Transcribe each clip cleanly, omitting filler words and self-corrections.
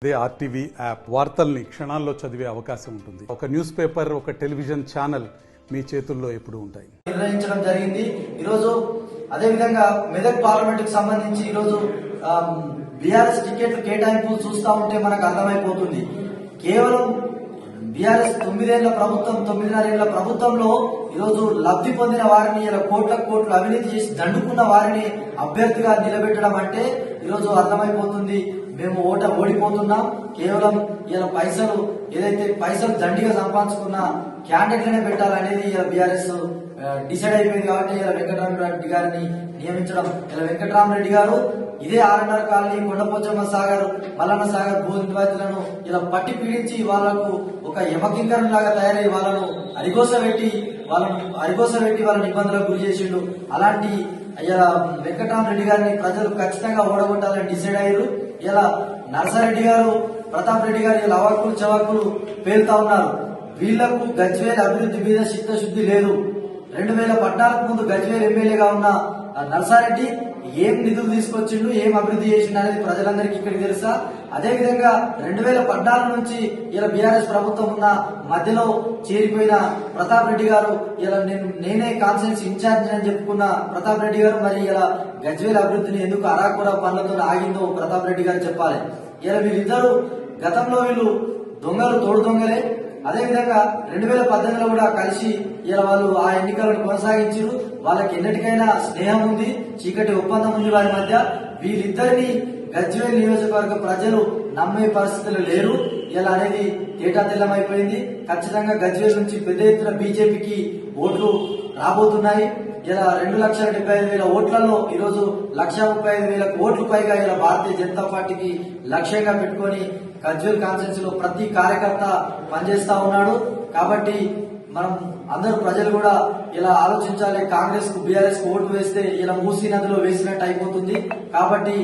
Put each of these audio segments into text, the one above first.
అదే RTV app వార్తల్ని క్షణాల్లో చదివే అవకాశం ఉంటుంది. ఒక న్యూస్ పేపర్, ఒక టెలివిజన్ ఛానల్ మీ చేతుల్లో ఎప్పుడూ ఉంటాయి. నిర్ణయించడం జరిగింది. ఈరోజు అదే విధంగా మెదక్ పార్లమెంట్ కు సంబంధించి ఈరోజు బీఆర్ఎస్ టికెట్లు కేటాయింపులు చూస్తా ఉంటే మనకు అర్థమైపోతుంది. కేవలం బీఆర్ఎస్ 9 ఏళ్ల ప్రభుత్వం, 9.5 ఏళ్ల ప్రభుత్వంలో ఈరోజు లబ్ధి పొందిన వారిని ఇలా కోట్ల అవినీతి చేసి దండుకున్న వారిని అభ్యర్థిగా నిలబెట్టడం అంటే ఈరోజు అర్థమైపోతుంది. మేము ఓడిపోతున్నాం. కేవలం ఇలా పైసలు ఏదైతే పైసలు దండిగా సంపాదించుకున్న క్యాండిడేట్లనే పెట్టాలనేది ఇలా బీఆర్ఎస్ డిసైడ్ అయిపోయింది. కాబట్టి ఇలా వెంకటరామరెడ్డి గారిని నియమించడం, ఇలా వెంకటరామరెడ్డి గారు ఇదే ఆర్ఎన్ఆర్ కాలనీ, కొండపోచమ్మ సాగర్, మల్లన్న సాగర్ భూ నివాసులను ఇలా పట్టి పీడించి వాళ్లకు ఒక యమకింకరం లాగా తయారై వాళ్ళను అరిగోస పెట్టి వాళ్ళని ఇబ్బందులకు గురి చేసిండు. అలాంటి ఇలా వెంకటరామరెడ్డి గారిని ప్రజలు ఖచ్చితంగా ఓడగొట్టాలని డిసైడ్ అయ్యారు. ఇలా నర్సారెడ్డి గారు, ప్రతాప్ రెడ్డి గారు ఇలా అవాక్కులు చవాకులు పేలుతా ఉన్నారు. వీళ్లకు గజ్వేల్ అభివృద్ధి మీద చిత్తశుద్ధి లేదు. 2014 ముందు గజ్వేల్ ఎమ్మెల్యేగా ఉన్న నర్సారెడ్డి ఏం నిధులు తీసుకొచ్చిండు, ఏం అభివృద్ధి చేసిండు అనేది ప్రజలందరికీ ఇక్కడికి తెలుసా. అదే విధంగా 2014 నుంచి ఇలా బీఆర్ఎస్ ప్రభుత్వం ఉన్న మధ్యలో చేరిపోయిన ప్రతాప్ రెడ్డి గారు ఇలా నేనే కాన్స్టిట్యూన్సీ ఇన్ఛార్జ్ అని చెప్పుకున్న ప్రతాప్ రెడ్డి గారు మరి ఇలా గజ్వేల్ అభివృద్ధిని ఎందుకు అరాకుర పనులతో ఆగిందో ప్రతాప్ రెడ్డి గారు చెప్పాలి. ఇలా వీళ్ళిద్దరు గతంలో వీళ్ళు తోడు దొంగలే. అదే విధంగా 2018లో కూడా కలిసి ఇలా వాళ్ళు ఆ ఎన్నికలను కొనసాగించారు. వాళ్ళకి ఎన్నటికైనా స్నేహం ఉంది, చీకటి ఒప్పందం ఉంది వారి మధ్య. వీళ్ళిద్దరిని గజ్వేల్ నియోజకవర్గ ప్రజలు నమ్మే పరిస్థితులు లేరు ఇలా అనేది తేటాతెల్లమైపోయింది. ఖచ్చితంగా గజ్వేల్ నుంచి పెద్ద ఎత్తున బీజేపీకి ఓట్లు రాబోతున్నాయి. ఇలా 2,75,000 ఓట్లలో ఈరోజు 1,35,000 ఓట్లు పైగా ఇలా భారతీయ జనతా పార్టీకి లక్ష్యంగా పెట్టుకొని గజ్వేల్ కాన్స్టిట్యూన్సీ లో ప్రతి కార్యకర్త పనిచేస్తా ఉన్నాడు. కాబట్టి మనం అందరూ ప్రజలు కూడా ఇలా ఆలోచించాలి. కాంగ్రెస్ కు, బీఆర్ఎస్ కు ఓటు వేస్తే ఇలా మూసీ నదిలో వేసినట్టు అయిపోతుంది. కాబట్టి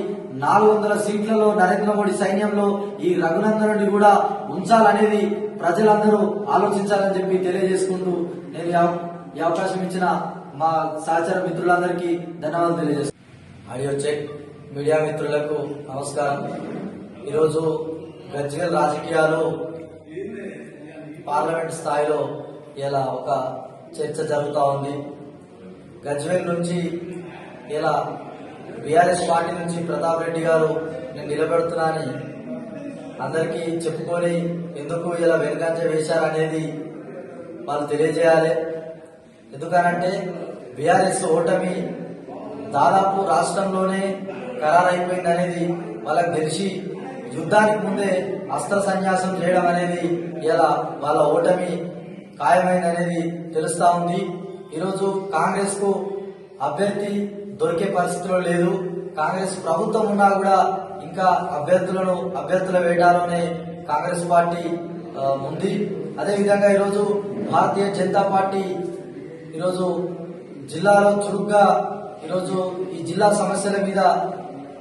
400 సీట్లలో నరేంద్ర మోడీ సైన్యంలో ఈ రఘునందనుడిని కూడా ఉంచాలనేది ప్రజలందరూ ఆలోచించాలని చెప్పి తెలియజేసుకుంటూ నేను ఈ అవకాశం ఇచ్చిన మా సహచర మిత్రులందరికీ ధన్యవాదాలు తెలియజేస్తున్నాను. ఆడియో చెక్ మీడియా మిత్రులకు నమస్కారం. ఈరోజు గజ్వేల్ రాజకీయాలు పార్లమెంట్ స్థాయిలో ఇలా ఒక చర్చ జరుగుతూ ఉంది. గజ్వేల్ నుంచి ఇలా బీఆర్ఎస్ పార్టీ నుంచి ప్రతాప్ రెడ్డి గారు నేను నిలబెడుతున్నానని అందరికీ చెప్పుకొని ఎందుకు ఇలా వెనుకంజ వేశారనేది వాళ్ళు తెలియజేయాలి. ఎందుకనంటే బీఆర్ఎస్ ఓటమి దాదాపు రాష్ట్రంలోనే ఖరారైపోయింది అనేది వాళ్ళకి తెలిసి యుద్ధానికి ముందే అస్త్ర సన్యాసం చేయడం అనేది ఇలా వాళ్ళ ఓటమి ఖాయమైంది అనేది తెలుస్తా ఉంది. ఈరోజు కాంగ్రెస్ కు అభ్యర్థి దొరికే పరిస్థితిలో లేదు. కాంగ్రెస్ ప్రభుత్వం ఉన్నా కూడా ఇంకా అభ్యర్థుల వేటాలోనే కాంగ్రెస్ పార్టీ ఉంది. అదేవిధంగా ఈరోజు భారతీయ జనతా పార్టీ ఈరోజు జిల్లాలో చురుగ్గా ఈరోజు ఈ జిల్లా సమస్యల మీద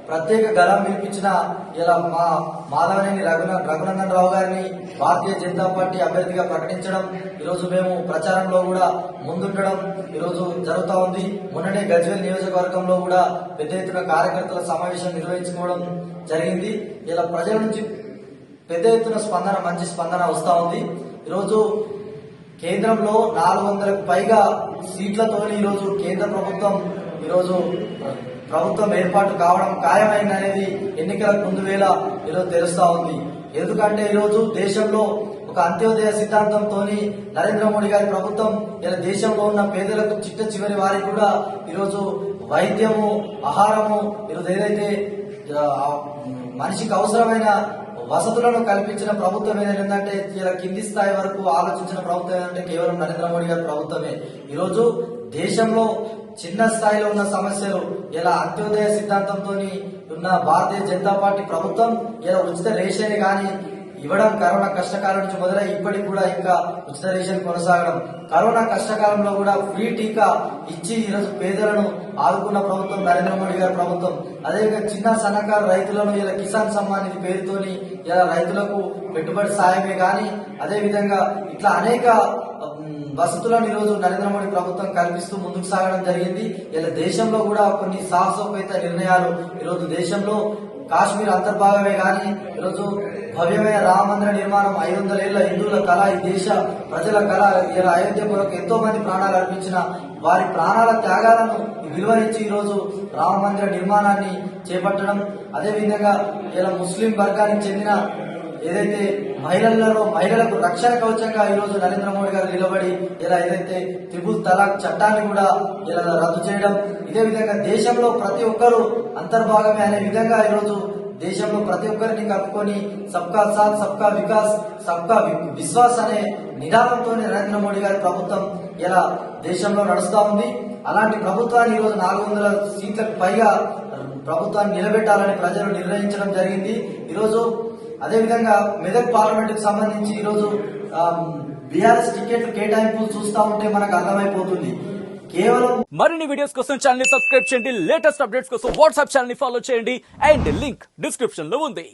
ప్రత్యేక గళం వినిపించిన ఇలా మా మాధవనేని రఘునందన్ రావు గారిని భారతీయ జనతా పార్టీ అభ్యర్థిగా ప్రకటించడం, ఈరోజు మేము ప్రచారంలో కూడా ముందుండడం ఈరోజు జరుగుతూ ఉంది. మొన్ననే గజ్వేల్ నియోజకవర్గంలో కూడా పెద్ద ఎత్తున కార్యకర్తల సమావేశం నిర్వహించుకోవడం జరిగింది. ఇలా ప్రజల నుంచి పెద్ద ఎత్తున మంచి స్పందన వస్తా ఉంది. ఈరోజు కేంద్రంలో 400కు పైగా సీట్లతో ఈరోజు కేంద్ర ప్రభుత్వం ప్రభుత్వం ఏర్పాటు కావడం ఖాయమైందనేది ఎన్నికలకు ముందు వేళ ఈరోజు తెలుస్తా ఉంది. ఎందుకంటే ఈరోజు దేశంలో ఒక అంత్యోదయ సిద్ధాంతంతో నరేంద్ర మోడీ గారి ప్రభుత్వం ఇలా దేశంలో ఉన్న పేదలకు చిట్ట చివరి వారికి కూడా ఈరోజు వైద్యము, ఆహారము, ఈరోజు ఏదైతే మనిషికి అవసరమైన వసతులను కల్పించిన ప్రభుత్వం ఏంటంటే ఇలా కింది స్థాయి వరకు ఆలోచించిన ప్రభుత్వం ఏంటంటే కేవలం నరేంద్ర మోడీ గారి ప్రభుత్వమే. ఈరోజు దేశంలో చిన్న స్థాయిలో ఉన్న సమస్యలు ఇలా అంత్యోదయ సిద్ధాంతంతో ఉన్న భారతీయ జనతా పార్టీ ప్రభుత్వం ఇలా ఉచిత రేషన్ గాని ఇవ్వడం కరోనా కష్టకాలం నుంచి మొదలై ఇప్పటికి కూడా ఇంకా ఉచిత రేషన్ కొనసాగడం, కరోనా కష్టకాలంలో కూడా ఫ్రీ టీకా ఇచ్చి ఈరోజు పేదలను ఆదుకున్న ప్రభుత్వం నరేంద్ర మోడీ గారి ప్రభుత్వం. అదేవిధంగా చిన్న సన్నకారు రైతులను ఇలా కిసాన్ సమ్మాన్ నిధి పేరుతోని ఇలా రైతులకు పెట్టుబడి సాయమే గాని అదేవిధంగా ఇట్లా అనేక వసతులను ఈరోజు నరేంద్ర మోడీ ప్రభుత్వం కల్పిస్తూ ముందుకు సాగడం జరిగింది. ఇలా దేశంలో కూడా కొన్ని సాహసోపేత నిర్ణయాలు ఈరోజు దేశంలో కాశ్మీర్ అంతర్భాగమే కానీ ఈరోజు భవ్యమైన రామ మందిర నిర్మాణం 500 ఏళ్ల హిందువుల కళ, ఈ దేశ ప్రజల కళ. ఇలా అయోధ్య కొరకు ఎంతో మంది ప్రాణాలు అర్పించిన వారి ప్రాణాల త్యాగాలను విలువనిచ్చి ఈరోజు రామ మందిర నిర్మాణాన్ని చేపట్టడం, అదేవిధంగా ఇలా ముస్లిం వర్గానికి చెందిన ఏదైతే మహిళలకు రక్షణ కవచంగా ఈరోజు నరేంద్ర మోడీ గారు నిలబడి ఇలా ఏదైతే త్రిపుల్ తలాక్ చట్టాన్ని కూడా ఇలా రద్దు చేయడం, ఇదే విధంగా దేశంలో ప్రతి ఒక్కరూ అంతర్భాగమే అనే విధంగా ఈరోజు దేశంలో ప్రతి ఒక్కరిని కలుపుకొని సబ్కా సాత్ సబ్కా వికాస్ సబ్కా విశ్వాస్ అనే నినాదంతో నరేంద్ర మోడీ గారి ప్రభుత్వం ఇలా దేశంలో నడుస్తా ఉంది. అలాంటి ప్రభుత్వాన్ని ఈరోజు 400 సీట్లకు పైగా ప్రభుత్వాన్ని నిలబెట్టాలని ప్రజలు నిర్ణయించడం జరిగింది. ఈరోజు అదేవిధంగా మెదక్ పార్లమెంట్ కు సంబంధించి ఈరోజు బీఆర్ఎస్ టికెట్లు కేటాయింపులు చూస్తా ఉంటే మనకు అర్థమైపోతుంది. కేవలం మరిన్ని వీడియోస్ కోసం ఛానల్ ని సబ్స్క్రైబ్ చేయండి, లేటెస్ట్ అప్డేట్స్ కోసం వాట్సాప్ ఛానల్ ని ఫాలో చేయండి అండ్ లింక్ డిస్క్రిప్షన్ లో ఉంది.